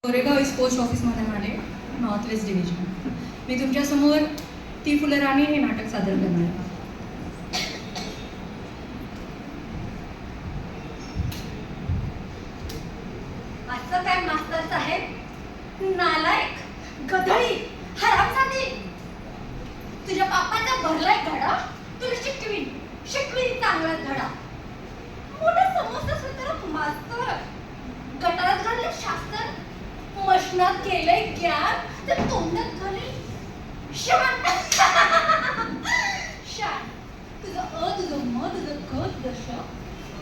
कोरेगाव इस post ऑफिसमध्ये आले, north west division. मी तुमच्यासमोर ती फुलं राणी हे नाटक सादर करणार आहे. असं काय मास्तर साहेब, नालायक, गधळी, हरामजादी. तुझ्या बापाचा भरलाय घडा, तुला शिकवीन चांगला धडा. मोठा समोसा सुद्धा मास्तर, गटारात घालले शास्त्र, मशनात केलंय ज्ञान, तर तोंडात घाले शान. शान तुझं तुझं तुझं तुझं श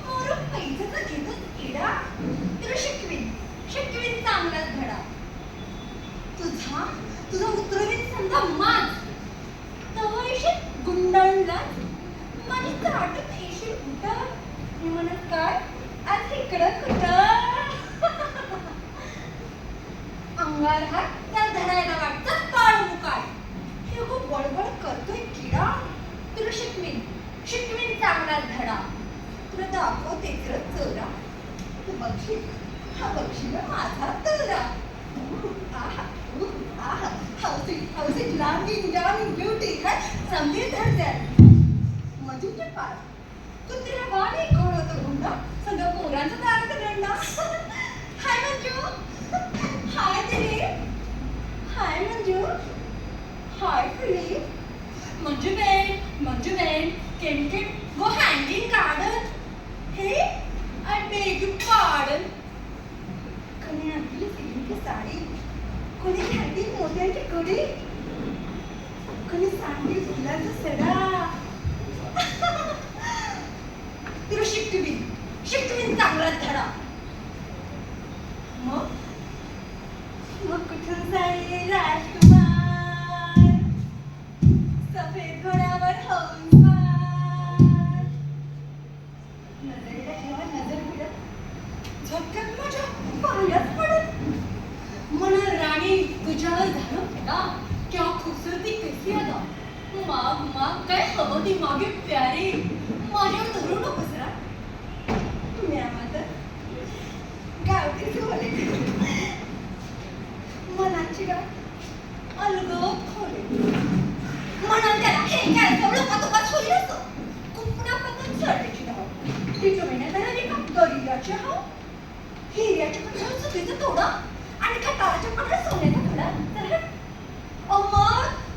मोर पैसेचा घेतोच किडा. तुला शिकवीन चांगलाच धडा. तुझा उतरवीन समजा माज, तवयशी गुंडाळला माझी ताटत येशील कुठं. मी म्हणत काय आज इकडं कुठं. अंगार हात त्या धरायला वाटतं काळ मुकाळ. हे खूप बडबड करतोय किडा. तुला शिकवीन चांगला धडा. तुला दाखवते खरं चोरा. तू बघशील हा बघशील माझा तोरा. हाऊसिंग लांबिंग ब्युटी काय संगीत धरत्यात मधूचे पार. कुत्र्या वाणी घोड होतं गुंडा, सगळं पोरांचं दारात दंडा. हाय Manju, hi Dili, hi Manju, hi फ्री. Manju ben can go hand in garden. Hey, I beg your pardon. कोणी आपली सिल्की साडी, कोणी घातली मोत्याची कडी, कोणी सांडली फुलाचा सडा. तुला शिकवीन चांगला धडा. मग कुठून जाईल राजकुमार, सफेद घोड्यावर हंसवार. नजरेला जेव्हा नजर मिळत, झटक्यात माझ्या पायात पडत. म्हणा राणी तुझ्यावर झालं फिदा, क्या खूबसूरती कैसी अदा. माग काय हवं ती मागे प्यारी, माझ्यावर धरू नकोस रा. म्या मात्र गावठी बोले, मनाची गाव अलगद खोले. म्हणून त्याला हे काय सगळं पातोपात होईल असं. कुंपणापासून चढायची धाव, ती टोमण्यात आलेली का गरीबाची हाव. हिऱ्याच्या पत्रावर चुकीचं तोडा आणि खटाराच्या पत्रात सोन्याचा खडा. तर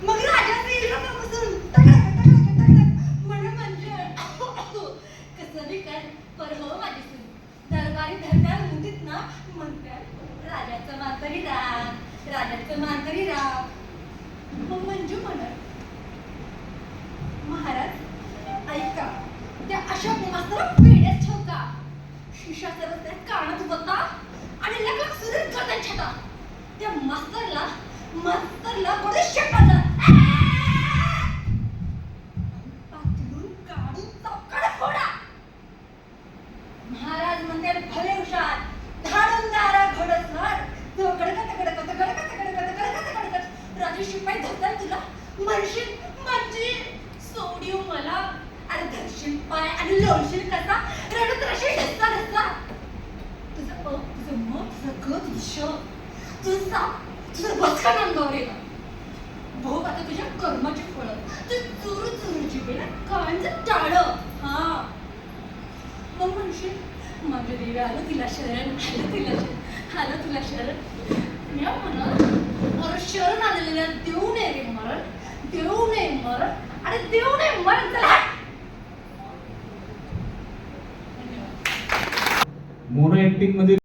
मग राजाचं येईल का बसून टकटक म्हणून म्हणजे कसं बी कर पर हो माझी सून. दरबारी धरत्यात मुठीत ना म्हणतात राजाचं मानकरी राग. मग मंजू म्हणत, महाराज ऐका, त्या अशा मास्तर पेड्यात ठेवता. शिशाच्या रस्त्यात कानात बता आणि लगेच सुरेश गर्दन छटा. त्या मास्तरला गोडे शेकाचा पातळून काढून चौकाड फोडा. महाराज म्हणते भले हुशार, धाडून दारा घडसणार. राजे शिपाई धरतात तुला, म्हणशील माझी सोडिओ मला. अरे धरशील पाय आणि लोळशील कसा, रडत राशील ढसता. तुझं बसका अंगावर येईल. भोग आता तुझ्या कर्माची फळं. तू चूर जिबेला काळांचं टाळ. हा मग म्हणशील माझ्या देवी आलं तुला शरण, आलं तुला शरण. मी म्हणत अरे शरण आलेल्या देऊ नये रे मरण, अरे देऊ नये मरण. चला मोनो ऍक्टिंग मध्ये